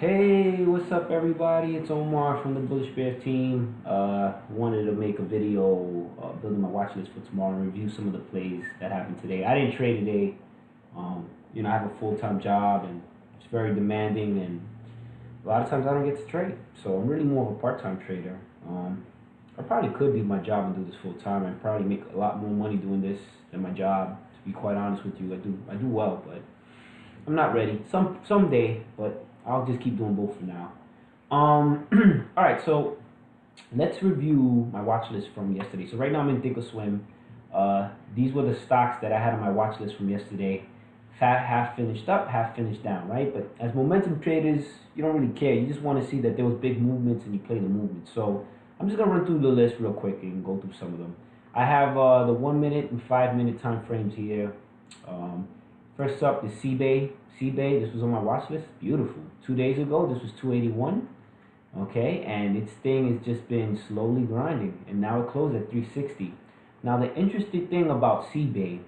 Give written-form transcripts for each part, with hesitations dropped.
Hey, what's up, everybody? It's Omar from the Bullish Bear team. Wanted to make a video building my watch list for tomorrow and review some of the plays that happened today. I didn't trade today. I have a full-time job and it's very demanding, and a lot of times I don't get to trade. So I'm really more of a part-time trader. I probably could leave my job and do this full-time and probably make a lot more money doing this than my job. To be quite honest with you, I do well, but I'm not ready. Someday, but I'll just keep doing both for now. All right, so let's review my watch list from yesterday. So right now I'm in Thinkorswim. These were the stocks that I had on my watch list from yesterday. Half finished up, half finished down, right? But as momentum traders, you don't really care. You just want to see that there was big movements and you play the movement. So I'm just gonna run through the list real quick and go through some of them. I have the 1 minute and 5 minute time frames here. First up is CBay. CBay, this was on my watch list. Beautiful. 2 days ago, this was 281. Okay, and its thing has just been slowly grinding, and now it closed at 360. Now, the interesting thing about CBay,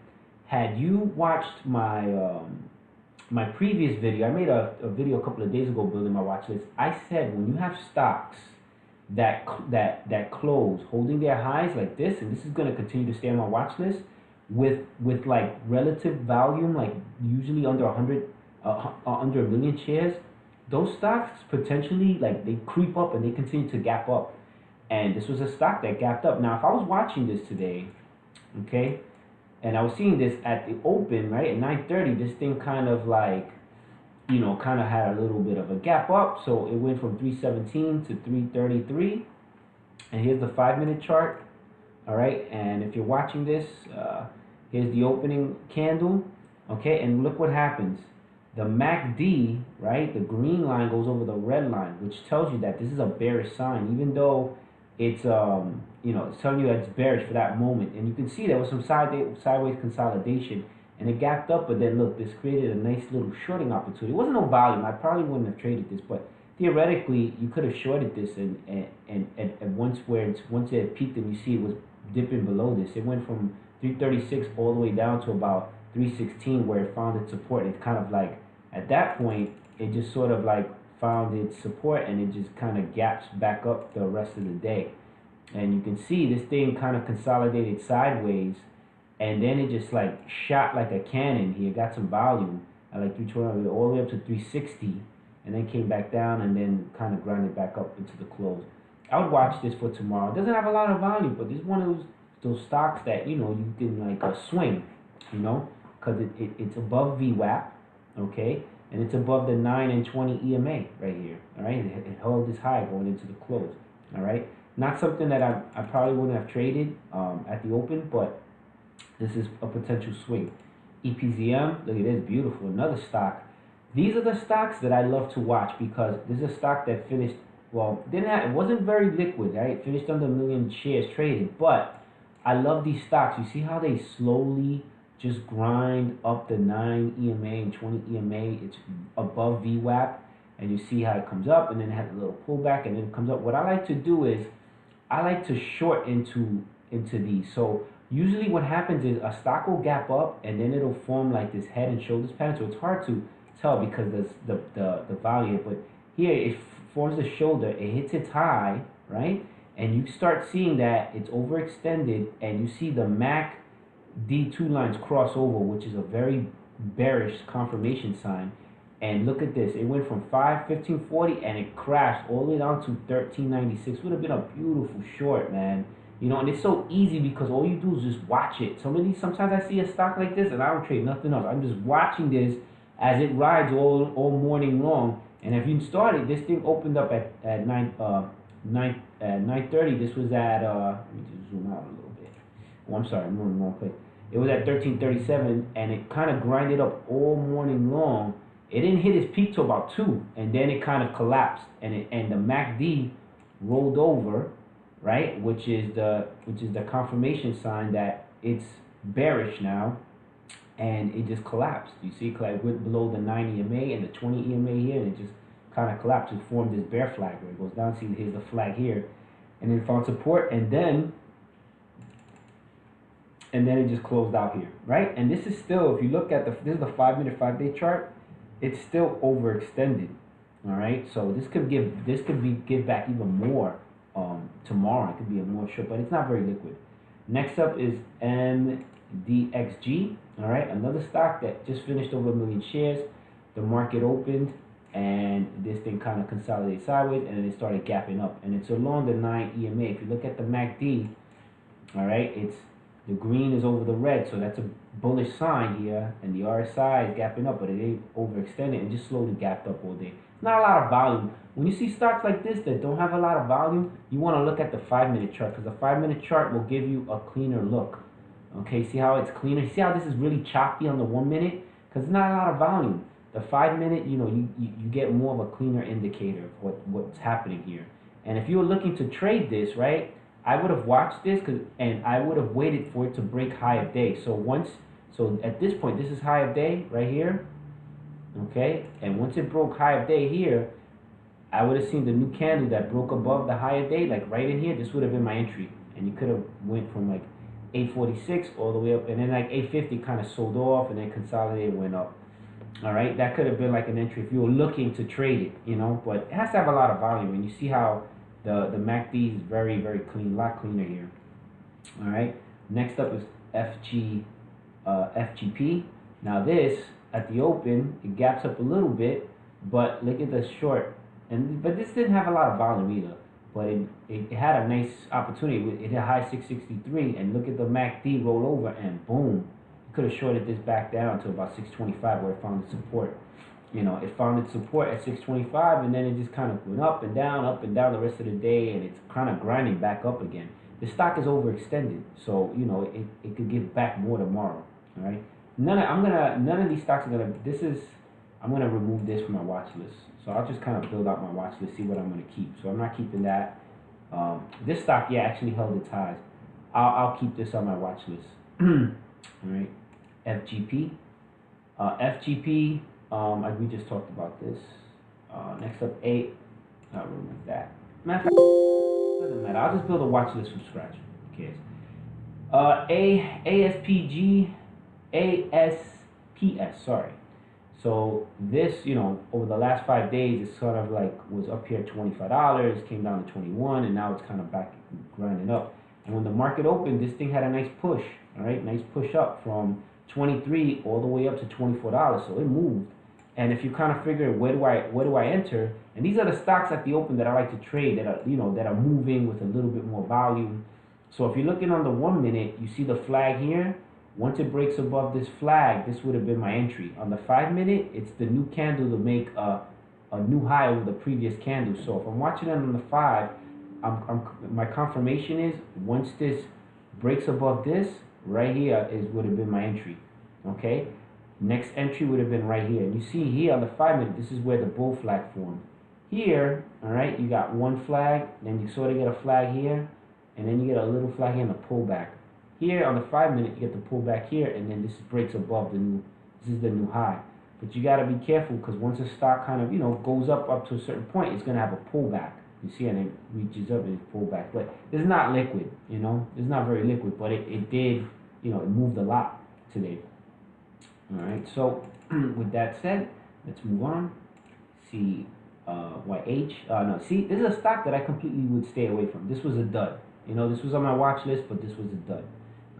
had you watched my previous video, I made a video a couple of days ago building my watch list. I said when you have stocks that close holding their highs like this, and this is going to continue to stay on my watch list with like relative volume, like usually under 100, under a million shares, those stocks potentially, like, they creep up and they continue to gap up. And this was a stock that gapped up. Now, if I was watching this today, okay, and I was seeing this at the open, right, at 9:30, this thing kind of like, kind of had a little bit of a gap up. So it went from 317 to 333. And here's the 5 minute chart. All right, and if you're watching this, here's the opening candle. Okay, and look what happens. The MACD, right, the green line goes over the red line, which tells you that this is a bearish sign, even though it's it's telling you that it's bearish for that moment. And you can see there was some sideways consolidation, and it gapped up, but then look, this created a nice little shorting opportunity. It wasn't no volume. I probably wouldn't have traded this, but theoretically you could have shorted this, and once it had peaked and you see it was dipping below this, it went from 336 all the way down to about 316, where it found its support. It kind of like, at that point, it just sort of like found its support, and it just kind of gaps back up the rest of the day. And you can see this thing kind of consolidated sideways, and then it just like shot like a cannon here, got some volume at like 320 all the way up to 360, and then came back down and then kind of grinded back up into the close. I would watch this for tomorrow. It doesn't have a lot of volume, but this is one of those stocks that you can like swing, because it's above VWAP, okay, and it's above the 9 and 20 EMA right here. All right, it held this high going into the close. All right, not something that I probably wouldn't have traded at the open, but this is a potential swing. EPZM, look at this, beautiful, another stock. These are the stocks that I love to watch because this is a stock that finished, well, it wasn't very liquid, right? It finished under a million shares traded, but I love these stocks. You see how they slowly just grind up the 9 EMA and 20 EMA. It's above VWAP, and you see how it comes up, and then it has a little pullback, and then it comes up. What I like to do is I like to short into these. So usually what happens is a stock will gap up, and then it'll form like this head and shoulders pattern. So it's hard to tell because there's the volume, but here it forms the shoulder, it hits its high, right? And you start seeing that it's overextended, and you see the MAC D2 lines cross over, which is a very bearish confirmation sign. And look at this, it went from 1540 and it crashed all the way down to 1396. Would have been a beautiful short, man. And it's so easy because all you do is just watch it. Sometimes I see a stock like this and I don't trade nothing else. I'm just watching this as it rides all morning long. And if you started, this thing opened up at 9:30. This was at let me just zoom out a little bit. Oh, I'm sorry, I'm in the wrong place. It was at 1337, and it kind of grinded up all morning long. It didn't hit its peak till about 2, and then it kind of collapsed, and the MACD rolled over, right? Which is the confirmation sign that it's bearish now, and it just collapsed. You see, it went below the 9 EMA and the 20 EMA here, and it just kind of collapsed. It formed this bear flag where it goes down. See, here's the flag here, and then found support, and then it just closed out here, right? And this is still, if you look at this is the 5 minute 5 day chart, it's still overextended. All right, so this could give back even more tomorrow. It could be a more short, but it's not very liquid. Next up is MDXG. All right, another stock that just finished over 1 million shares. The market opened and this thing kind of consolidated sideways and then it started gapping up, and it's along the 9 EMA. If you look at the MACD, all right, it's the green is over the red, so that's a bullish sign here, and the RSI is gapping up, but it ain't overextended and just slowly gapped up all day. Not a lot of volume. When you see stocks like this that don't have a lot of volume, you want to look at the 5-minute chart, because the 5-minute chart will give you a cleaner look. Okay, see how it's cleaner? See how this is really choppy on the 1 minute? Because it's not a lot of volume. The 5-minute, you know, you get more of a cleaner indicator of what's happening here. And if you were looking to trade this, right, I would have watched this and I would have waited for it to break high of day. So at this point, this is high of day right here, okay? And once it broke high of day here, I would have seen the new candle that broke above the high of day, like right in here. This would have been my entry, and you could have went from like 846 all the way up, and then like 850 kind of sold off, and then consolidated, went up. All right, that could have been like an entry if you were looking to trade it, you know. But it has to have a lot of volume, and you see how the MACD is very, very clean, a lot cleaner here. All right. Next up is FGP. Now this at the open, it gaps up a little bit, but look at the short. But this didn't have a lot of volume either. But it had a nice opportunity. It hit high 663, and look at the MACD roll over, and boom, you could have shorted this back down to about 625 where it found its support. You know, it found its support at 625, and then it just kind of went up and down the rest of the day, and it's kind of grinding back up again. The stock is overextended, so you know it could give back more tomorrow. All right, none of these stocks are gonna. I'm gonna remove this from my watch list. So I'll just kind of build out my watch list, see what I'm gonna keep. So I'm not keeping that. This stock, yeah, actually held its highs. I'll keep this on my watch list. All right, FGP. FGP. We just talked about this. Next up, I'll remove that. Matter of fact, doesn't matter. I'll just build a watch list from scratch. Who cares? ASPS. Sorry. So this, you know, over the last 5 days, it's sort of like was up here at $25, came down to 21, and now it's kind of back grinding up. And when the market opened, this thing had a nice push. All right, nice push up from 23 all the way up to $24. So it moved. And if you kind of figure where do I enter, and these are the stocks at the open that I like to trade that are, you know, that are moving with a little bit more volume. So if you're looking on the 1 minute, you see the flag here. Once it breaks above this flag, this would have been my entry. On the 5 minute, it's the new candle to make a new high over the previous candle. So if I'm watching it on the 5, my confirmation is once this breaks above this, right here would have been my entry. Okay? Next entry would have been right here. And you see here on the 5 minute, this is where the bull flag formed. Here, all right, you got one flag, then you sort of get a flag here, and then you get a little flag here and a pullback. Here on the 5 minute, you get the pullback here, and then this breaks above this is the new high. But you got to be careful, because once a stock kind of, you know, goes up to a certain point, it's going to have a pullback. You see, and it reaches up and it pulls back. But it's not liquid, you know. It's not very liquid, but it did, you know, it moved a lot today. All right, so with that said, let's move on. See, YH. No, see, this is a stock that I completely would stay away from. This was a dud. You know, this was on my watch list, but this was a dud.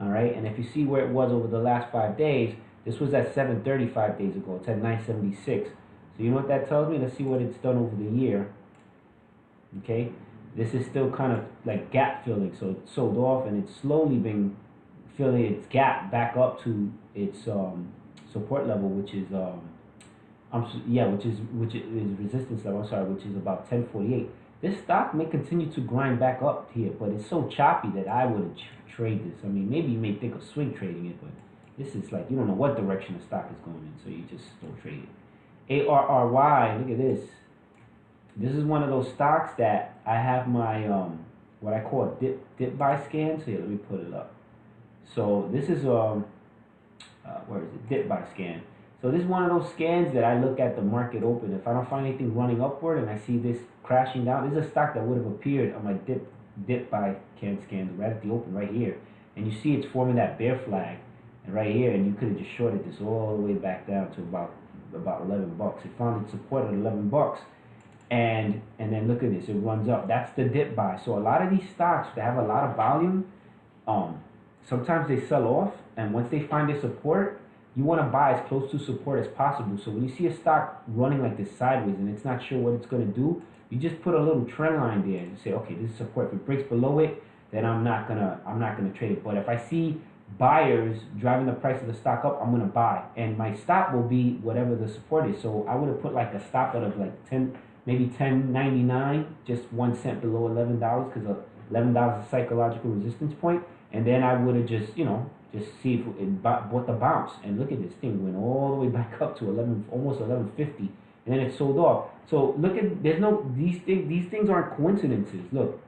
All right, and if you see where it was over the last 5 days, this was at 735 days ago. It's at 976. So you know what that tells me? Let's see what it's done over the year. Okay, this is still kind of like gap filling. So it sold off, and it's slowly been filling its gap back up to its support level, which is which is resistance level. I'm sorry, which is about 1048. This stock may continue to grind back up here, but it's so choppy that I wouldn't trade this. I mean, maybe you may think of swing trading it, but this is like you don't know what direction the stock is going in, so you just don't trade it. ARRY, look at this. This is one of those stocks that I have my what I call a dip buy scan. So here, let me put it up. So this is where is it? Dip buy scan. So this is one of those scans that I look at the market open. If I don't find anything running upward and I see this crashing down, this is a stock that would have appeared on my dip buy scan right at the open right here. And you see it's forming that bear flag and right here, and you could have just shorted this all the way back down to about $11. It found its support at $11, and then look at this, it runs up. That's the dip buy. So a lot of these stocks that have a lot of volume, um, sometimes they sell off, and once they find their support, you want to buy as close to support as possible. So when you see a stock running like this sideways and it's not sure what it's going to do, you just put a little trend line there and you say, okay, this is support. If it breaks below it, then I'm not gonna trade it. But if I see buyers driving the price of the stock up, I'm gonna buy, and my stop will be whatever the support is. So I would have put like a stop out of like 10, maybe 10.99, just 1 cent below $11, because $11 is a psychological resistance point. And then I would have just, just see if it bought the bounce. And look at this thing, went all the way back up to 11, almost 11.50, and then it sold off. So look at, these things aren't coincidences. Look,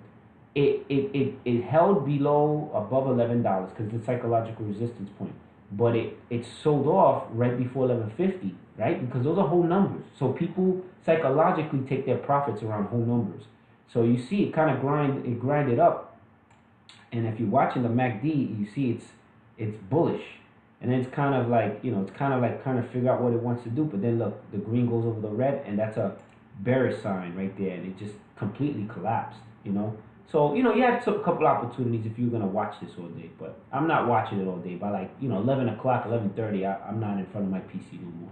it held below above $11 because the psychological resistance point, but it sold off right before 11.50, right? Because those are whole numbers. So people psychologically take their profits around whole numbers. So you see it kind of grinded up, and if you're watching the MACD, you see it's bullish, and then it's kind of like, trying to figure out what it wants to do. But then look, the green goes over the red, and that's a bearish sign right there, and it just completely collapsed. So you had a couple opportunities if you're gonna watch this all day, but I'm not watching it all day. By 11 o'clock, 11:30, I'm not in front of my PC no more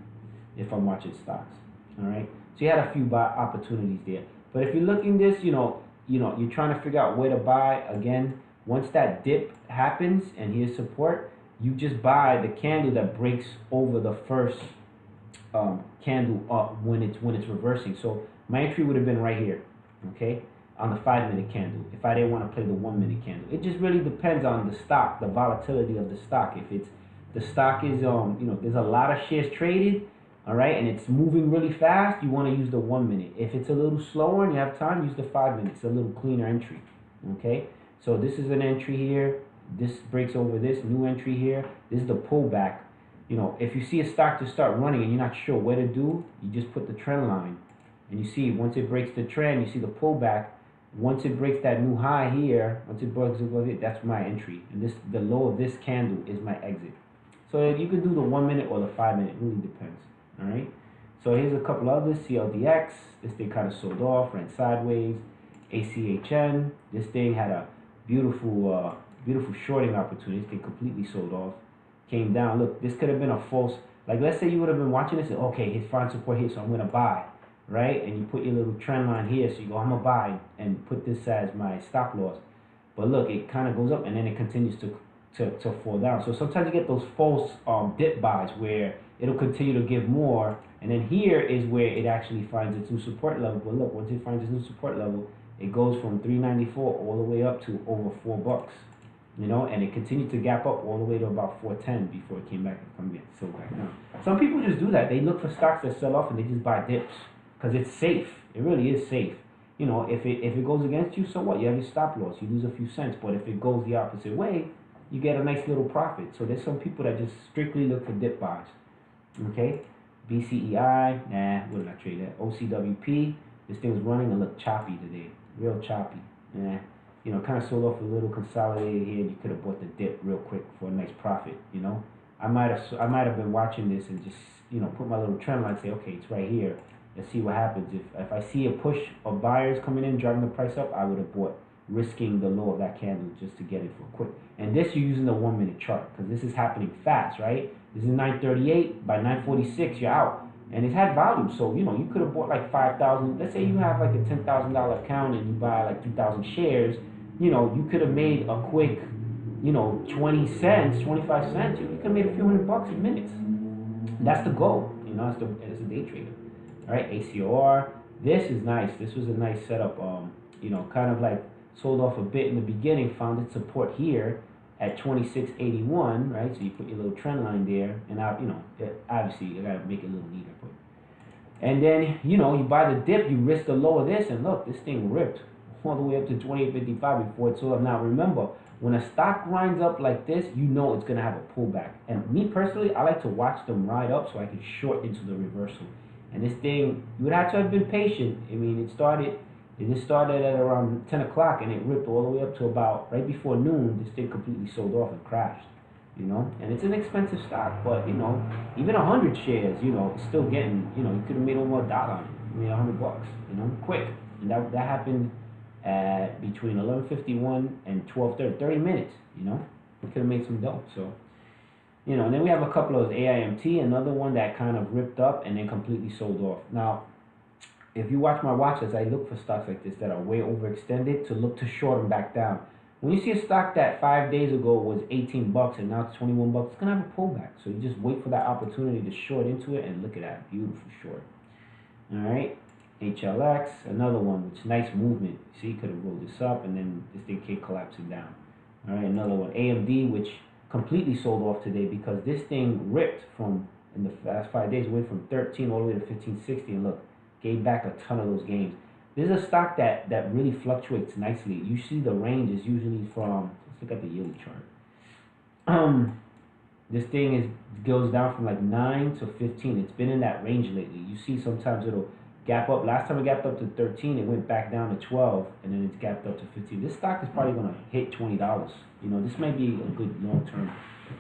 if I'm watching stocks. All right. So you had a few opportunities there, but if you're looking this, you're trying to figure out where to buy again. Once that dip happens and here's support, you just buy the candle that breaks over the first candle up when it's reversing. So my entry would have been right here, okay, on the 5-minute candle, if I didn't want to play the 1-minute candle. It just really depends on the stock, the volatility of the stock. If the stock is there's a lot of shares traded, all right, and it's moving really fast, you want to use the 1-minute. If it's a little slower and you have time, use the 5-minute. It's a little cleaner entry, okay? So this is an entry here. This breaks over this, new entry here. This is the pullback. If you see a stock to start running and you're not sure what to do, you just put the trend line. And you see, once it breaks the trend, you see the pullback. Once it breaks that new high here, once it breaks above it, that's my entry. And the low of this candle is my exit. So you can do the 1-minute or the 5-minute. It really depends. All right. So here's a couple others. CLDX. This thing kind of sold off, ran sideways. ACHN. This thing had a beautiful shorting opportunity. This thing completely sold off. Came down. Look, this could have been a false. Like, let's say you would have been watching this and, okay, his find support here, so I'm gonna buy, right? And you put your little trend line here, so you go, I'm gonna buy, and put this as my stop loss. But look, it kind of goes up and then it continues to fall down. So sometimes you get those false dip buys where it'll continue to give more, and then here is where it actually finds its new support level. But look, once it finds its new support level, it goes from 394 all the way up to over $4, and it continued to gap up all the way to about 410 before it came back and come back down. Some people just do that. They look for stocks that sell off and they just buy dips because it's safe. It really is safe. If it goes against you, so what? You have your stop loss. You lose a few cents. But if it goes the opposite way, you get a nice little profit. So there's some people that just strictly look for dip buys. Okay, BCEI, nah, wouldn't I trade that? OCWP, this thing was running and looked choppy today, real choppy. Nah, kind of sold off a little, consolidated here. You could have bought the dip real quick for a nice profit. I might have been watching this and just put my little trend line, say, okay, it's right here. Let's see what happens. If I see a push of buyers coming in driving the price up, I would have bought, risking the low of that candle just to get it for quick. And this you're using the 1-minute chart because this is happening fast, right? This is 9:38. By 9:46, you're out, and it's had volume. So you could have bought like 5,000. Let's say you have like a $10,000 account and you buy like 2,000 shares. You could have made a quick, 20 cents, 25 cents. You could have made a few $100 in minutes. That's the goal. As a day trader. All right, ACOR. This is nice. This was a nice setup. Kind of like sold off a bit in the beginning, found its support here at 26.81, right? So you put your little trend line there, and obviously you gotta make it a little neater. And then you buy the dip, you risk the low of this, and look, this thing ripped all the way up to 28.55 before it sold off. Now remember, when a stock grinds up like this, it's gonna have a pullback. And me personally, I like to watch them ride up so I can short into the reversal. And this thing, you would have to have been patient. I mean, it just started at around 10 o'clock and it ripped all the way up to about right before noon. This thing completely sold off and crashed, And it's an expensive stock, but, even 100 shares, it's still getting, you could have made over $1 on I mean, $100, you know, quick. And that happened at between 11:51 and 12:30, 30 minutes, you know. We could have made some dough. So, you know, and then we have a couple of those AIMT, another one that kind of ripped up and then completely sold off. Now, if you watch my watch list, I look for stocks like this that are way overextended to look to short them back down. When you see a stock that 5 days ago was $18 and now it's $21, it's gonna have a pullback. So you just wait for that opportunity to short into it, and look at that beautiful short. All right, HLX, another one, which nice movement. See, you could have rolled this up and then this thing came collapsing down. All right, another one, AMD, which completely sold off today because this thing ripped from, in the last 5 days, went from 13 all the way to 1560, and look, gave back a ton of those gains. This is a stock that really fluctuates nicely. You see the range is usually from, let's look at the yearly chart. This thing goes down from like 9 to 15. It's been in that range lately. You see sometimes it'll gap up. Last time it gapped up to 13, it went back down to 12, and then it's gapped up to 15. This stock is probably going to hit $20. You know, this might be a good long-term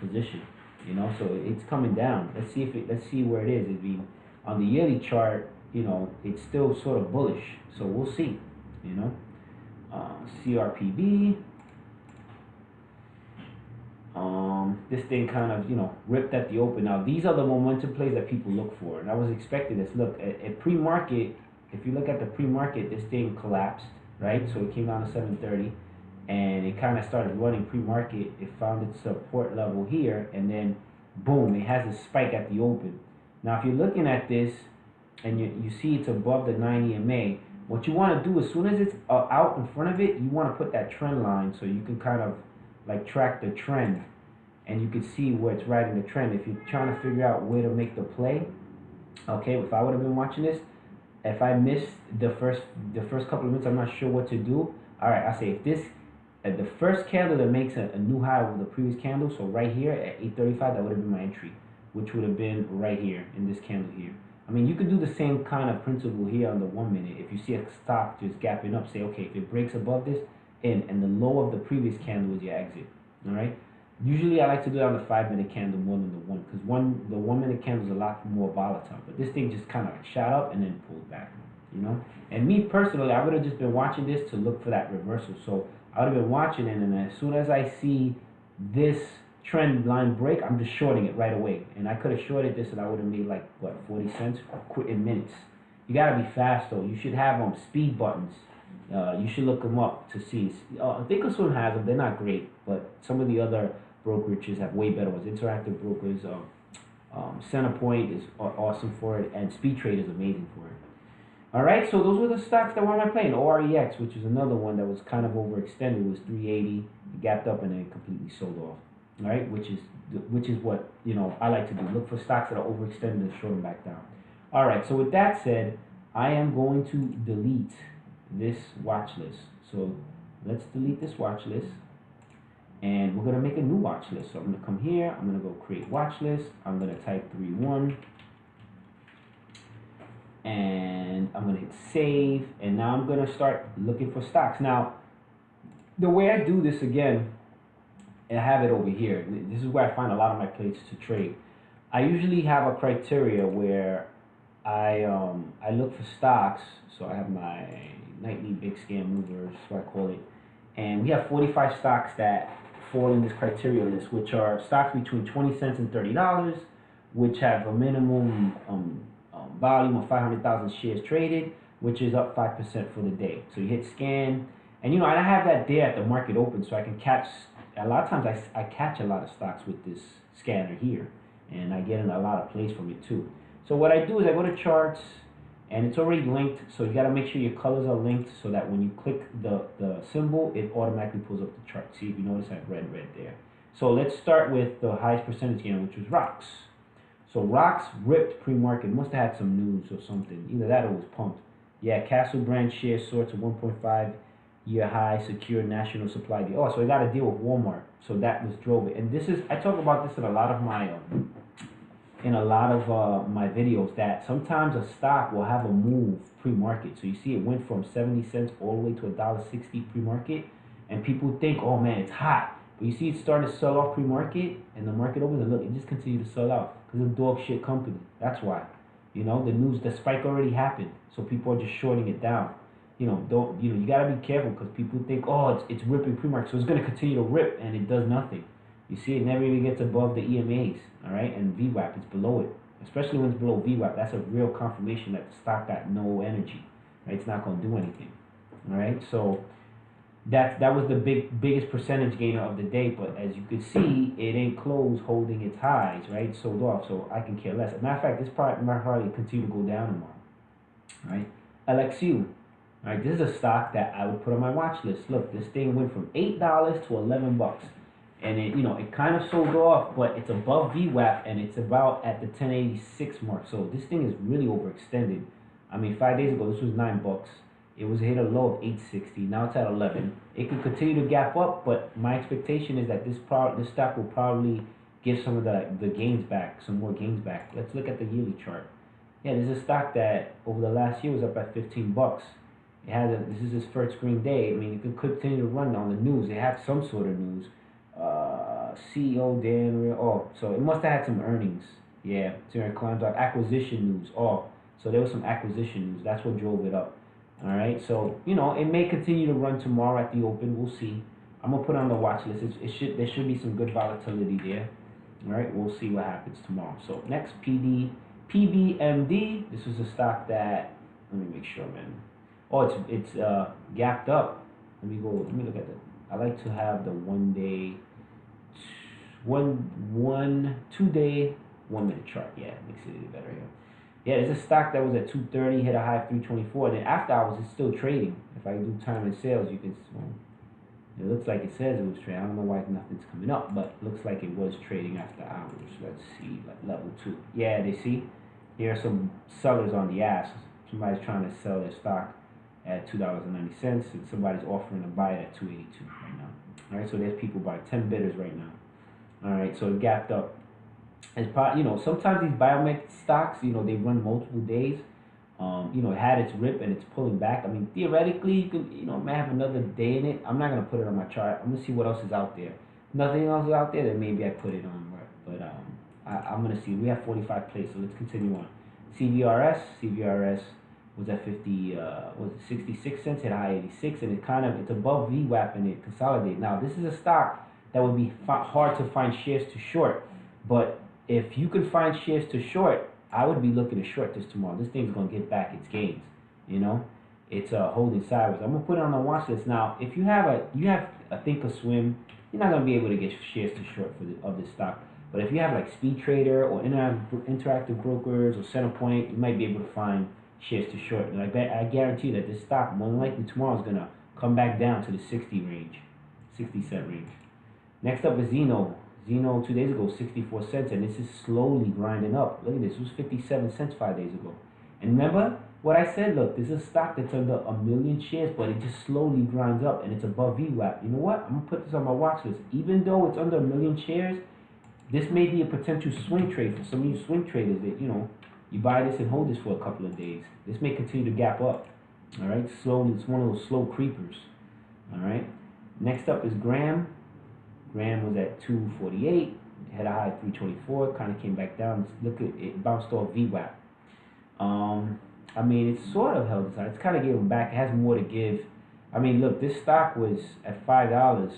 position. You know, so it's coming down. Let's see where it is. It'd be on the yearly chart. You know, it's still sort of bullish, so we'll see. You know, CRPB. This thing kind of, you know, ripped at the open. Now these are the momentum plays that people look for, and I was expecting this. Look at pre-market. If you look at the pre-market, this thing collapsed, right? So it came down to 730, and it kind of started running pre-market. It found its support level here, and then boom, it has a spike at the open. Now if you're looking at this and you see it's above the 90 EMA, what you want to do as soon as it's out in front of it, you want to put that trend line so you can kind of like track the trend, and you can see where it's riding the trend. If you're trying to figure out where to make the play, okay, if I would have been watching this, if I missed the first couple of minutes, I'm not sure what to do. All right, I say if this at the first candle that makes a new high over the previous candle, so right here at 835, that would have been my entry, which would have been right here in this candle here. I mean, you could do the same kind of principle here on the 1 minute. If you see a stock just gapping up, say, okay, if it breaks above this, and the low of the previous candle is your exit. All right. Usually, I like to do it on the 5 minute candle more than the one, because the 1 minute candle is a lot more volatile. But this thing just kind of shot up and then pulled back. You know. And me personally, I would have just been watching this to look for that reversal. So I would have been watching it, and as soon as I see this trend line break, I'm just shorting it right away. And I could have shorted this, and I would have made like what, 40 cents in minutes. You gotta be fast though. You should have speed buttons. You should look them up to see. Thinkorswim has them. They're not great, but some of the other brokerages have way better ones. Interactive Brokers, Centerpoint is awesome for it, and Speed Trade is amazing for it. All right, so those were the stocks that were on my play. OREX, which is another one that was kind of overextended, it was 380. It gapped up and then completely sold off. All right, which is what, you know, I like to do. Look for stocks that are overextended and short them back down. All right, so with that said, I am going to delete this watch list. So let's delete this watch list, and we're going to make a new watch list. So I'm going to come here, I'm going to go create watch list, I'm going to type 31, and I'm going to hit save, and now I'm going to start looking for stocks. Now the way I do this, again, I have it over here. This is where I find a lot of my plays to trade. I usually have a criteria where I look for stocks. So I have my nightly big scan movers, so I call it, and we have 45 stocks that fall in this criteria list, which are stocks between 20 cents and $30, which have a minimum volume of 500,000 shares traded, which is up 5% for the day. So you hit scan, and you know, I have that there at the market open, so I can catch. A lot of times I catch a lot of stocks with this scanner here, and I get in a lot of plays from it too. So what I do is I go to charts, and it's already linked, so you got to make sure your colors are linked so that when you click the symbol, it automatically pulls up the chart. See, if you notice I have red there. So let's start with the highest percentage gainer, which was ROX. So ROX ripped pre-market. Must have had some news or something. Either that or it was pumped. Yeah, Castle brand share soared to 1.5-year high, secure national supply deal. Oh, so I got a deal with Walmart. So that was drove it. And this is, I talk about this in a lot of my my videos, that sometimes a stock will have a move pre-market. So you see it went from 70 cents all the way to $1.60 pre-market, and people think, oh man, it's hot. But you see it started to sell off pre-market, and the market opens, and look, it just continued to sell off because it's a dog shit company. That's why. You know, the news, the spike already happened, so people are just shorting it down. Don't you gotta be careful because people think, oh, it's ripping pre-market, so it's gonna continue to rip, and it does nothing. You see, it never even gets above the EMAs, all right, and VWAP is below it. Especially when it's below VWAP, that's a real confirmation that the stock got no energy, right? It's not gonna do anything, all right. So that was the biggest percentage gainer of the day, but as you could see, it ain't closed holding its highs, right? Sold off, so I can care less. As a matter of fact, this might probably continue to go down tomorrow, right? LXU, right? This is a stock that I would put on my watch list. Look, this thing went from $8 to $11, and it kind of sold off, but it's above VWAP and it's about at the 1086 mark. So this thing is really overextended. I mean, 5 days ago this was $9. It was hit a low of 860. Now it's at 11. It could continue to gap up, but my expectation is that this stock will probably give some of the gains back, some more gains back. Let's look at the yearly chart. Yeah, this is a stock that over the last year was up at $15. This is its first green day. I mean, it could continue to run on the news. They have some sort of news. CEO Dan. Oh, so it must have had some earnings. Yeah, it climbs up. Acquisition news. Oh, so there was some acquisition news. That's what drove it up. All right, so it may continue to run tomorrow at the open. We'll see. I'm gonna put on the watch list. There should be some good volatility there. All right, we'll see what happens tomorrow. So next, PBMD. This was a stock that, let me make sure, man. Oh, it's gapped up. Let me look at it. I like to have the 1 day, 2 day, 1 minute chart. Yeah, it makes it better here. Yeah, it's a stock that was at 230, hit a high of 324. Then after hours, it's still trading. If I do time and sales, you can. It looks like it says it was trading. I don't know why nothing's coming up, but it looks like it was trading after hours. Let's see, like level 2. Yeah, they see. There are some sellers on the ass. Somebody's trying to sell their stock at $2.90, and somebody's offering to buy it at $2.82 right now. All right, so there's people buying 10 bidders right now. All right, so it gapped up. It's probably, sometimes these biomech stocks, they run multiple days. It had its rip and it's pulling back. I mean, theoretically, you can, may have another day in it. I'm not gonna put it on my chart. I'm gonna see what else is out there. Nothing else is out there, then maybe I put it on. But I'm gonna see. We have 45 plays, so let's continue on. CVRS was at 66 cents, hit high 86, and it's above VWAP and it consolidated. Now this is a stock that would be hard to find shares to short, but if you could find shares to short, I would be looking to short this tomorrow. This thing's gonna get back its gains. It's holding sideways. I'm gonna put it on the watch list. Now, if you have a Thinkorswim, you're not gonna be able to get shares to short of this stock. But if you have like Speed Trader or Interactive Brokers or Centerpoint, you might be able to find shares to short. And I guarantee that this stock more than likely tomorrow is gonna come back down to the 60 cent range. Next up is Zeno. Zeno 2 days ago, 64 cents, and this is slowly grinding up. Look at this, it was 57 cents 5 days ago. And remember what I said, look, this is a stock that's under 1 million shares, but it just slowly grinds up and it's above VWAP. You know what? I'm gonna put this on my watch list. Even though it's under 1 million shares, this may be a potential swing trade for some of you swing traders that, you buy this and hold this for a couple of days. This may continue to gap up. All right, slowly, it's one of those slow creepers. All right, next up is Graham. Graham was at 248, had a high of 324, kind of came back down. Look at it, bounced off VWAP. I mean, it's sort of held inside. It's kind of gave them back. It has more to give. I mean, look, this stock was at $5 a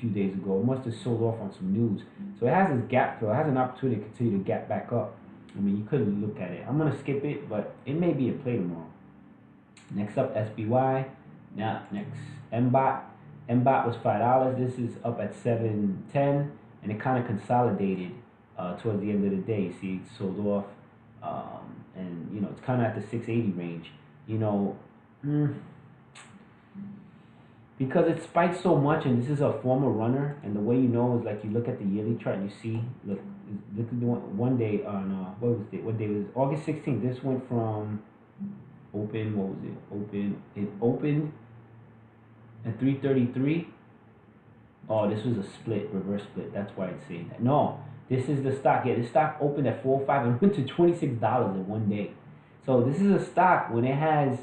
few days ago. It must have sold off on some news. So it has this gap fill. It has an opportunity to continue to gap back up. I mean, you could look at it. I'm going to skip it, but it may be a play tomorrow. Next up, SBY. Now, next, MBOT. MBOT was $5. This is up at $7.10, and it kind of consolidated towards the end of the day. See, it sold off, and it's kind of at the 680 range. Because it spiked so much, and this is a former runner, and the way you know is like you look at the yearly chart and you see, look at the one day on what day was it? August 16th. This went from open. What was it? It opened at 333. Oh, this was a split, reverse split. That's why it's saying that. No, this is the stock. Yeah, this stock opened at 405 and went to $26 in 1 day. So this is a stock when it has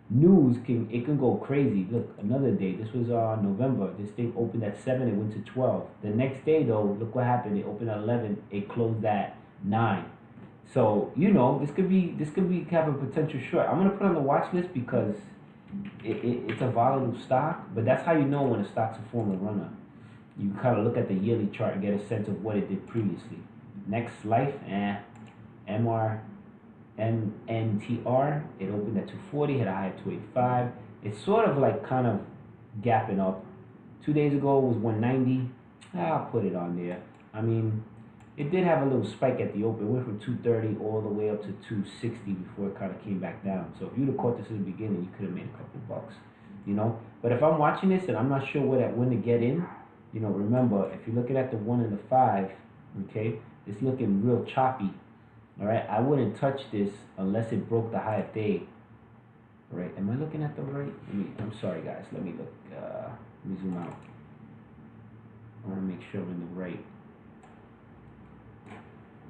news, it can go crazy. Look, another day. This was November. This thing opened at 7. It went to 12. The next day, though, look what happened. It opened at 11. It closed at 9. So this could be have a potential short. I'm gonna put on the watch list because it's a volatile stock, but that's how you know when a stock's a former runner. You kind of look at the yearly chart and get a sense of what it did previously. Next life, MR, MNTR, it opened at 240, hit a high of 285. It's sort of like kind of gapping up. 2 days ago it was 190. I'll put it on there. I mean, it did have a little spike at the open. It went from 230 all the way up to 260 before it kind of came back down. So if you'd have caught this in the beginning, you could have made a couple bucks, you know. But if I'm watching this and I'm not sure when to get in, you know, remember if you're looking at the 1 and the 5, okay, it's looking real choppy. All right, I wouldn't touch this unless it broke the high of day. All right, am I looking at the right? I'm sorry, guys. Let me look. Let me zoom out. I want to make sure I'm in the right.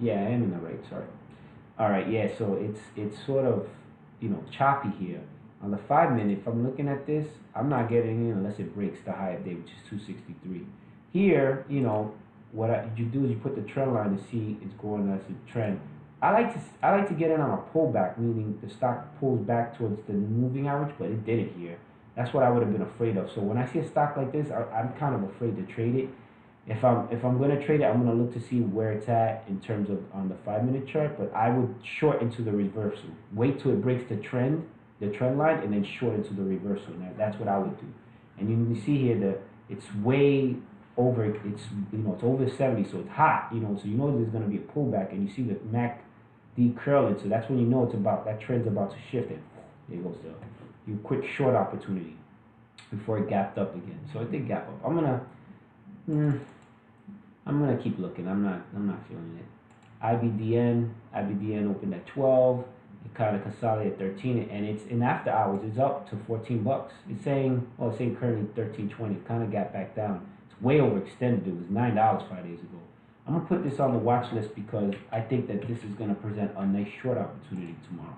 Yeah, I am in the right. Sorry. All right. Yeah. So it's sort of, you know, choppy here. On the 5 minute, if I'm looking at this, I'm not getting in unless it breaks the high of day, which is 263. Here, you know, what you do is you put the trend line to see it's going as a trend. I like to get in on a pullback, meaning the stock pulls back towards the moving average, but it didn't here. That's what I would have been afraid of. So when I see a stock like this, I'm kind of afraid to trade it. If I'm gonna trade it, I'm gonna look to see where it's at in terms of on the 5 minute chart. But I would short into the reversal. Wait till it breaks the trend line, and then short into the reversal. Now that's what I would do. And you see here that it's way over. It's it's over 70, so it's hot. So you know there's gonna be a pullback, and you see the MACD curling. So that's when you know that trend's about to shift. And there goes your quick short opportunity before it gapped up again. So it did gap up. I'm gonna keep looking. I'm not feeling it. IBDN opened at 12. It kind of consolidated at 13, and it's in after hours. It's up to 14 bucks. It's saying currently 13.20. It kind of got back down. It's way overextended. It was $9 5 days ago. I'm gonna put this on the watch list because I think that this is gonna present a nice short opportunity tomorrow.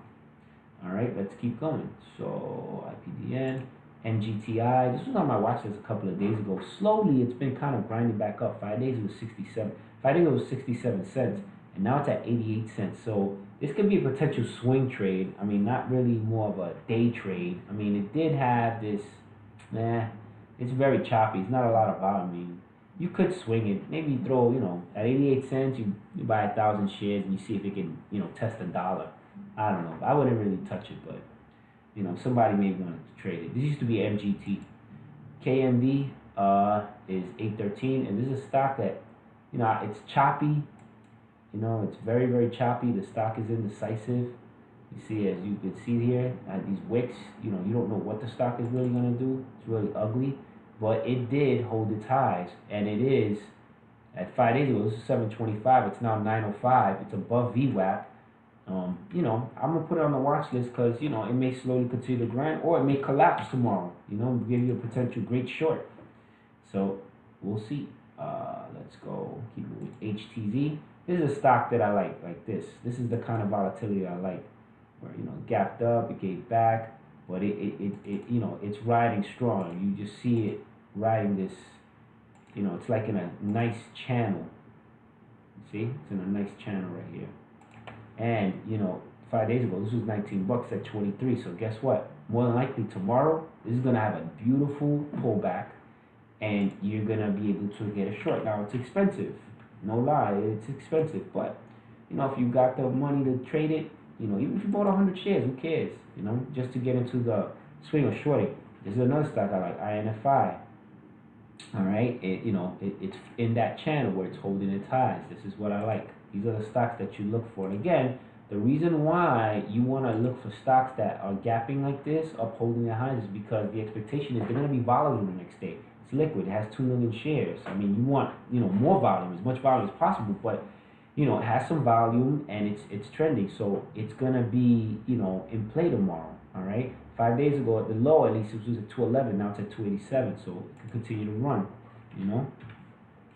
All right, let's keep going. So IPDN. NGTI, this was on my watch list a couple of days ago. Slowly, it's been kind of grinding back up. 5 days it was 67. 5 days it was 67 cents, and now it's at 88 cents. So this could be a potential swing trade. I mean, not really more of a day trade. I mean, it did have this. It's very choppy. It's not a lot of volume. I mean, you could swing it. Maybe throw, at 88 cents, you buy 1,000 shares and you see if it can, test $1. I don't know. I wouldn't really touch it, but. Somebody may want to trade it. This used to be MGT. KMD is 813, and this is a stock that, it's choppy. It's very, very choppy. The stock is indecisive. You see, as you can see here, these wicks, you don't know what the stock is really going to do. It's really ugly. But it did hold its highs, and it is, at 5 days ago, this is 725. It's now 905. It's above VWAP. I'm gonna put it on the watch list because it may slowly continue to grind, or it may collapse tomorrow. Give you a potential great short. So we'll see. Let's go. Keep moving. HTZ. This is a stock that I like this. This is the kind of volatility I like, where gapped up, it gave back, but it's riding strong. You just see it riding this. It's like in a nice channel. See, it's in a nice channel right here. And 5 days ago, this was 19 bucks at 23. So guess what? More than likely tomorrow, this is gonna have a beautiful pullback, and you're gonna be able to get a short. Now it's expensive, no lie, it's expensive. But if you got the money to trade it, even if you bought 100 shares, who cares? Just to get into the swing of shorting. This is another stock I like, INFI. All right, it's in that channel where it's holding its highs. This is what I like. These are the stocks that you look for. And again, the reason why you want to look for stocks that are gapping like this, upholding their highs, is because the expectation is they're going to be volatile the next day. It's liquid. It has 2 million shares. I mean, you want more volume, as much volume as possible, but it has some volume and it's trending, so it's going to be in play tomorrow. All right. 5 days ago, at the low, at least it was at 211. Now it's at 287, so it can continue to run.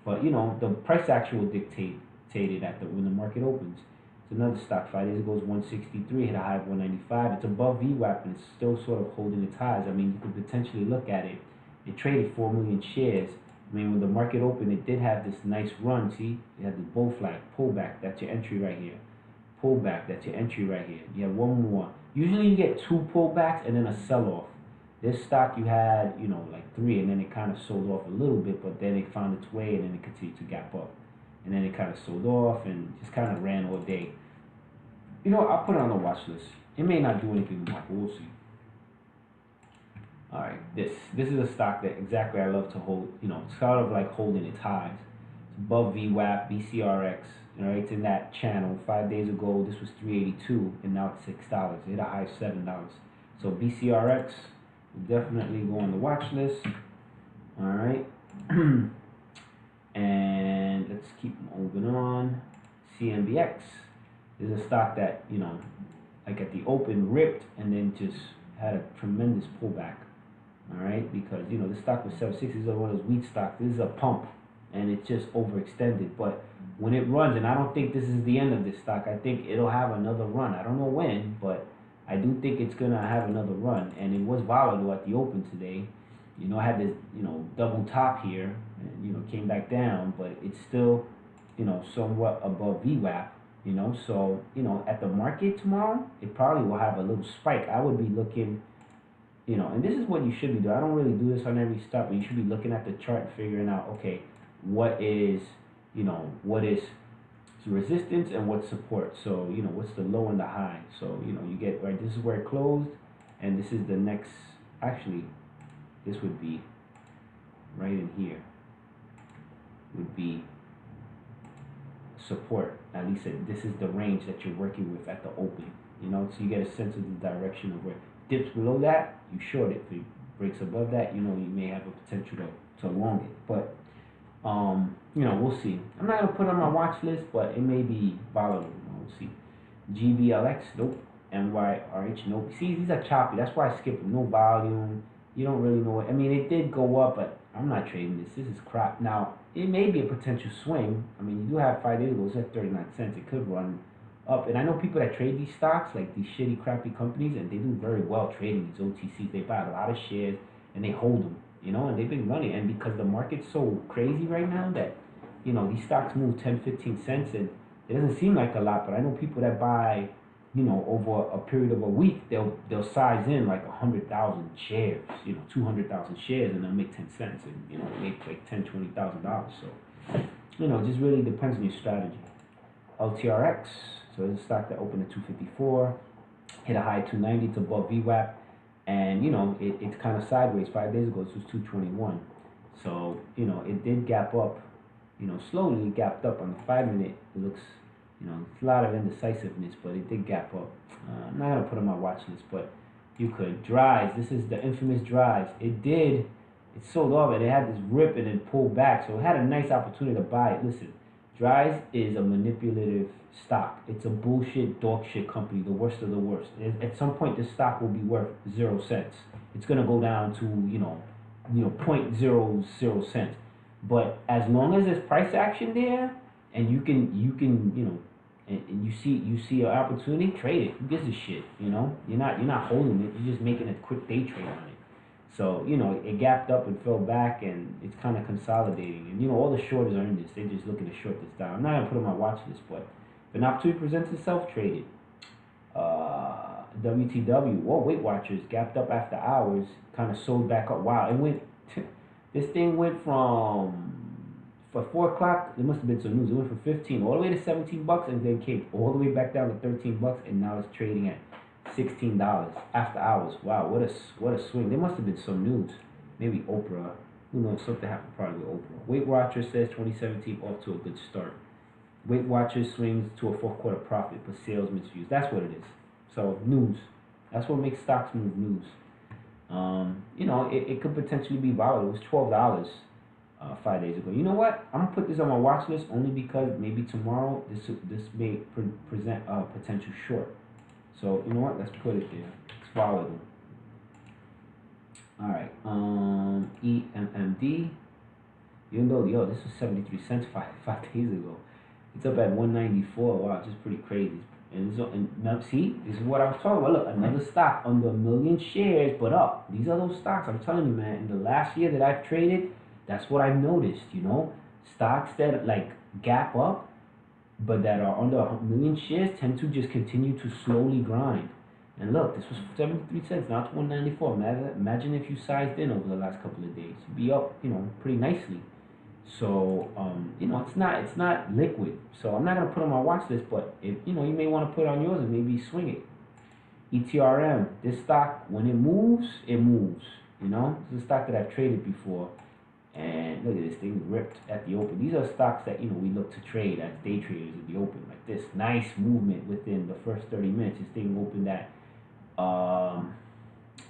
But the price action will dictate it when the market opens. It's another stock. 5 days ago was 163, hit a high of 195. It's above VWAP and it's still sort of holding its highs. I mean, you could potentially look at it. It traded 4 million shares. I mean, when the market opened, it did have this nice run. See, it had the bull flag pullback. That's your entry right here. pullback. That's your entry right here. You have one more. Usually you get two pullbacks and then a sell-off. This stock you had, you know, like three, and then it kind of sold off a little bit, but then it found its way, and then it continued to gap up. And then it kind of sold off and just kind of ran all day. You know, I'll put it on the watch list. It may not do anything tomorrow, but we'll see. All right, this is a stock that exactly I love to hold. You know, it's sort of like holding its highs. It's above VWAP, BCRX. You know, it's in that channel. 5 days ago, this was $3.82, and now it's $6. It hit a high of $7. So BCRX will definitely go on the watch list. All right, and let's keep moving on. CMBX is a stock that, you know, like at the open ripped and then just had a tremendous pullback. All right, because, you know, this stock was 760. This is one of those weak stocks. This is a pump, and it's just overextended. But when it runs, and I don't think this is the end of this stock. I think it'll have another run. I don't know when, but I do think it's gonna have another run. And it was volatile at the open today. You know, I had this, you know, double top here, and, you know, came back down, but it's still, you know, somewhat above VWAP. You know, so, you know, at the market tomorrow, it probably will have a little spike. I would be looking, you know, and this is what you should be doing. I don't really do this on every stock, but you should be looking at the chart and figuring out, okay, what is, you know, what is resistance and what's support. So, you know, what's the low and the high. So, you know, you get, right, this is where it closed, and this is the next, actually, this would be right in here, would be support. At least this is the range that you're working with at the open. You know, so you get a sense of the direction of where dips below that, you short it. If it breaks above that, you know, you may have a potential to long it. But you know, we'll see. I'm not gonna put it on my watch list, but it may be volatile. You know, we'll see. GBLX, nope. MYRH, nope. See, these are choppy. That's why I skip them. No volume. You don't really know it. I mean, it did go up, but I'm not trading this. This is crap. Now, it may be a potential swing. I mean, you do have 5 days ago, it's at 39 cents. It could run up. And I know people that trade these stocks, like these shitty, crappy companies, and they do very well trading these OTCs. They buy a lot of shares, and they hold them, you know, and they've been running. And because the market's so crazy right now that, you know, these stocks move 10, 15 cents, and it doesn't seem like a lot, but I know people that buy, you know, over a period of a week, they'll size in like 100,000 shares, you know, 200,000 shares, and they'll make 10 cents, and, you know, make like $10,000-$20,000. So, you know, it just really depends on your strategy. LTRX, so it's a stock that opened at 254, hit a high 290, it's above VWAP, and, you know, it's kind of sideways. 5 days ago, this was 221. So, you know, it did gap up, you know, slowly. It gapped up on the 5 minute. It looks, you know, it's a lot of indecisiveness, but it did gap up. I'm not going to put it on my watch list, but you could. Dries, this is the infamous Dries. It sold off, and it had this rip and then pulled back, so it had a nice opportunity to buy it. Listen, Dries is a manipulative stock. It's a bullshit, dog shit company, the worst of the worst. At some point, this stock will be worth 0 cents. It's going to go down to, you know, 0.00 cents. But as long as there's price action there, and you can, you know, and you see an opportunity, trade it. Who gives a shit? You know, you're not holding it. You're just making a quick day trade on it. So, you know, it gapped up and fell back, and it's kind of consolidating. And, you know, all the shorters are in this. They're just looking to short this down. I'm not gonna put it on my watch list, but if an opportunity presents itself, trade it. WTW. Well, Weight Watchers gapped up after hours, kind of sold back up. Wow, it went. This thing went from. For 4 o'clock, there must have been some news. It went from 15 all the way to $17, and then came all the way back down to $13, and now it's trading at $16 after hours. Wow, what a swing! There must have been some news. Maybe Oprah. Who knows? Something happened probably with Oprah. Weight Watchers says 2017 off to a good start. Weight Watchers swings to a fourth quarter profit, but sales misviews. That's what it is. So news. That's what makes stocks move. News. You know, it could potentially be volatile. It was $12. 5 days ago. You know what? I'm gonna put this on my watch list only because maybe tomorrow this may present a potential short. So you know what? Let's put it there. It's volatile. All right. EMMD. Even though this was 73 cents five days ago, it's up at 194. Wow, just pretty crazy. And now see, this is what I was talking about. Look, another stock under 1 million shares, but up. These are those stocks. I'm telling you, man. In the last year that I've traded. That's what I've noticed, you know, stocks that like gap up, but that are under a million shares tend to just continue to slowly grind. And look, this was 73 cents, now it's 194. Imagine if you sized in over the last couple of days, you'd be up, pretty nicely. So, it's not liquid. So I'm not gonna put on my watch list, but if you may want to put on yours and maybe swing it. ETRM, this stock, when it moves, it moves. This is a stock that I've traded before. And look at this thing ripped at the open. These are stocks that we look to trade as day traders at the open. Like this nice movement within the first 30 minutes. This thing opened at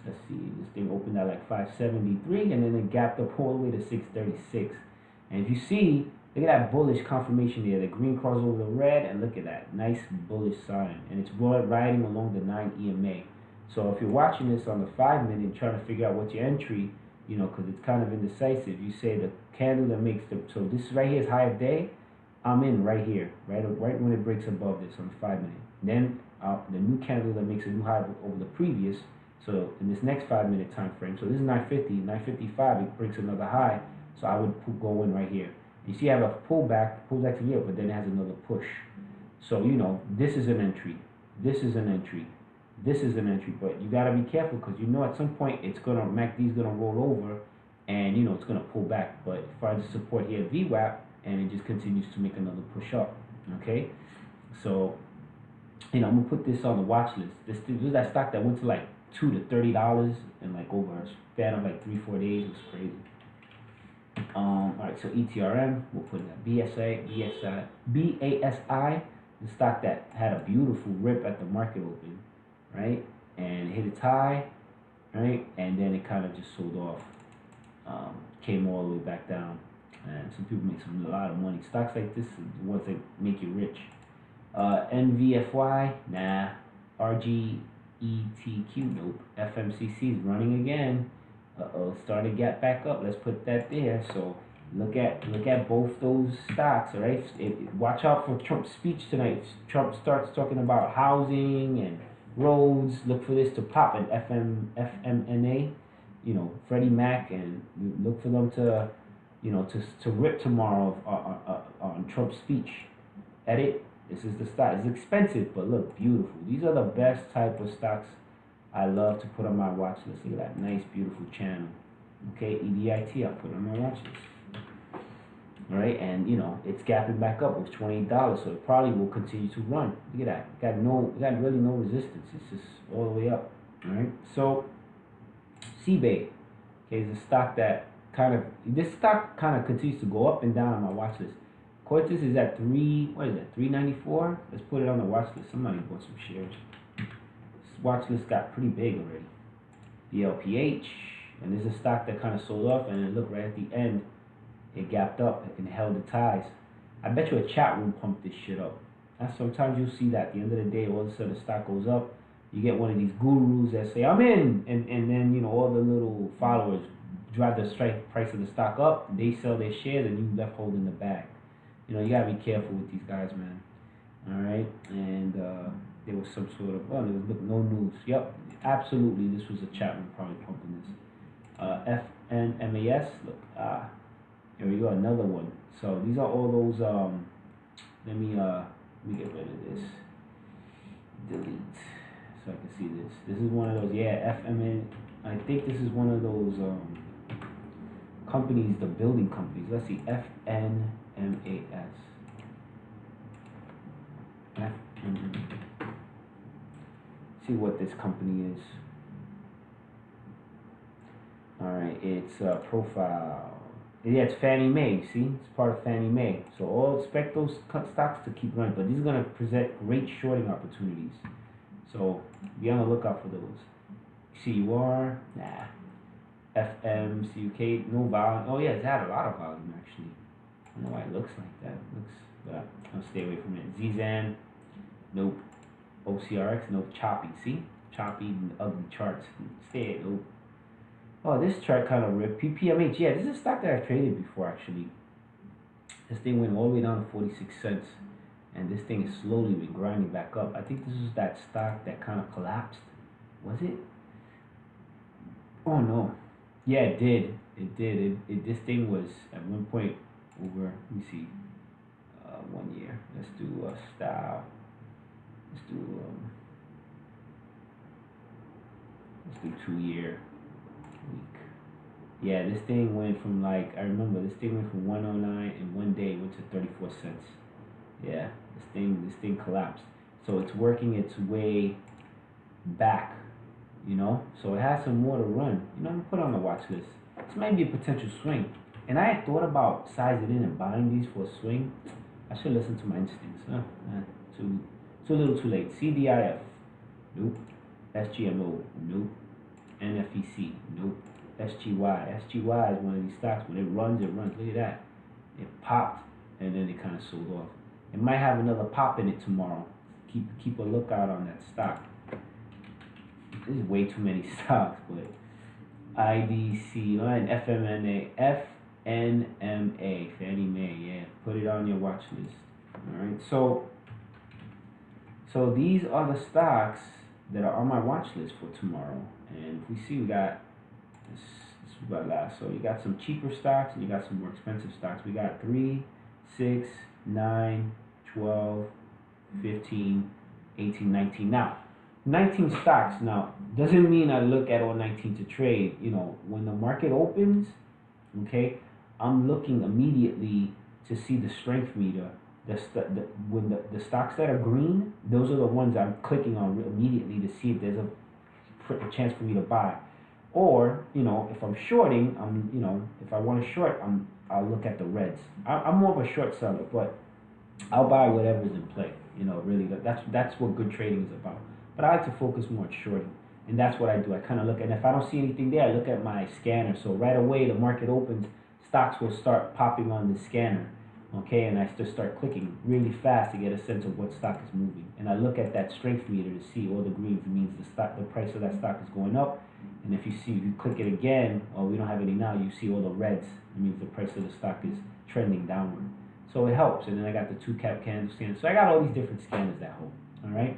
let's see, this thing opened at like 573 and then it gapped up all the way to 636. And if you see, look at that bullish confirmation there. The green cross over the red, and look at that nice bullish sign. And it's riding along the 9 EMA. So if you're watching this on the 5 minute and trying to figure out what's your entry, because it's kind of indecisive. You say the candle that makes so this right here is high of day. I'm in right here, right when it breaks above this on the 5 minute. Then the new candle that makes a new high over the previous. So in this next 5 minute time frame, so this is 950, 955, it breaks another high. So I would go in right here. You see I have a pullback to here, but then it has another push. So this is an entry. This is an entry. This is an entry, but you gotta be careful because at some point it's gonna MACD's gonna roll over, and it's gonna pull back. But if I just support here VWAP, and it just continues to make another push up, okay. So I'm gonna put this on the watch list. This is that stock that went to like $2 to $30 in like over a span of like 3-4 days. It was crazy. All right, so ETRM, we'll put that BASI, the stock that had a beautiful rip at the market open. Right, and it hit its high, right, and then it kind of just sold off, came all the way back down, and some people make a lot of money. Stocks like this are the ones that make you rich. NVFY, nah. RGETQ, nope. FMCC is running again. Started to gap back up. Let's put that there. So look at both those stocks. All right, watch out for Trump's speech tonight. Trump starts talking about housing and roads. Look for this to pop an FMNA, Freddie Mac, and look for them to, to rip tomorrow on Trump's speech. Edit. This is the stock. It's expensive, but look beautiful. These are the best type of stocks I love to put on my watch list. Look at that nice, beautiful channel. Okay, EDIT. I'll put it on my watch list. All right, and it's gapping back up with $28, so it probably will continue to run. Look at that. Got really no resistance. It's just all the way up. All right, so CBay, okay, is a stock that this stock continues to go up and down on my watch list. Cortis is at 394. Let's put it on the watch list. Somebody bought some shares. This watch list got pretty big already. The LPH, and this is a stock that kind of sold off, and then look right at the end. It gapped up and held its highs. I bet you a chat room pumped this shit up. And sometimes you'll see that at the end of the day, all of a sudden the stock goes up. You get one of these gurus that say, I'm in. And then, all the little followers drive the strike price of the stock up. They sell their shares and you left holding the bag. You gotta be careful with these guys, man. All right. And there was some sort of, there was no news. Yep. Absolutely. This was a chat room probably pumping this. FNMAS. Look. Here we go, another one. So these are all those. Let me get rid of this. Delete, so I can see this. This is one of those. Yeah, FMN. I think this is one of those companies, the building companies. Let's see, FNMAS. See what this company is. All right, it's profile. Yeah, it's Fannie Mae. See, it's part of Fannie Mae. So all expect those stocks to keep running, but these are going to present great shorting opportunities. So be on the lookout for those. CUR, nah. FMCUK, no volume. Oh yeah, it's had a lot of volume actually. I don't know why it looks like that. But I'll stay away from it. ZZAN, nope. OCRX, nope. Choppy. See, choppy, ugly charts. Stay. Nope. Oh, this chart kind of ripped. PPMH, yeah, this is a stock that I've traded before, actually. This thing went all the way down to 46 cents. And this thing has slowly been grinding back up. I think this is that stock that kind of collapsed. Was it? Oh, no. Yeah, it did. It did. This thing was, at one point, over, let me see. 1 year. Let's do style. Let's do 2 year week. Yeah, this thing went from like, I remember this thing went from 109 in 1 day, went to 34 cents. Yeah, this thing collapsed. So it's working its way back, you know. So it has some more to run. You know, I'm gonna put on the watch list. This might be a potential swing. And I had thought about sizing in and buying these for a swing. I should listen to my instincts. Too little, too late. CDIF, nope. SGMO, nope. NFEC, nope. SGY. SGY is one of these stocks. When it runs, it runs. Look at that. It popped and then it kind of sold off. It might have another pop in it tomorrow. Keep a lookout on that stock. There's way too many stocks, but IDC and FNMA, Fannie Mae, yeah. Put it on your watch list. Alright, so these are the stocks that are on my watch list for tomorrow. And if we see, we got this we got last. So you got some cheaper stocks and you got some more expensive stocks. We got 3, 6, 9, 12, 15, 18, 19. Now, 19 stocks. Now, doesn't mean I look at all 19 to trade. You know, when the market opens, okay, I'm looking immediately to see the strength meter. When the stocks that are green, those are the ones I'm clicking on immediately to see if there's a chance for me to buy. Or, you know, if I'm shorting, if I want to short, I'll look at the reds. I'm more of a short seller, but I'll buy whatever's in play. You know, really, that's what good trading is about. But I like to focus more on shorting, and that's what I do. I kind of look, and if I don't see anything there, I look at my scanner. So right away, the market opens, stocks will start popping on the scanner, okay, and I just start clicking really fast to get a sense of what stock is moving. And I look at that strength meter to see all the greens. It means the price of that stock is going up. And if you click it again, or we don't have any now, you see all the reds. It means the price of the stock is trending downward. So it helps. And then I got the 2-cap candle scanner. So I got all these different scanners that help. All right.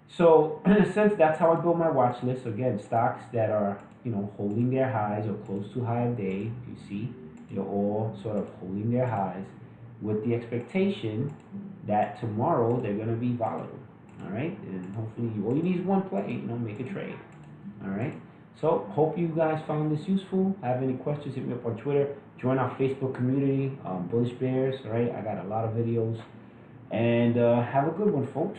So in a sense, that's how I build my watch list. Again, stocks that are, you know, holding their highs or close to high of day. You see, they're all sort of holding their highs with the expectation that tomorrow they're going to be volatile. All right. And hopefully all you need is one play, you know, make a trade. All right. So hope you guys found this useful. Have any questions, hit me up on Twitter. Join our Facebook community, Bullish Bears. All right. I got a lot of videos. And have a good one, folks.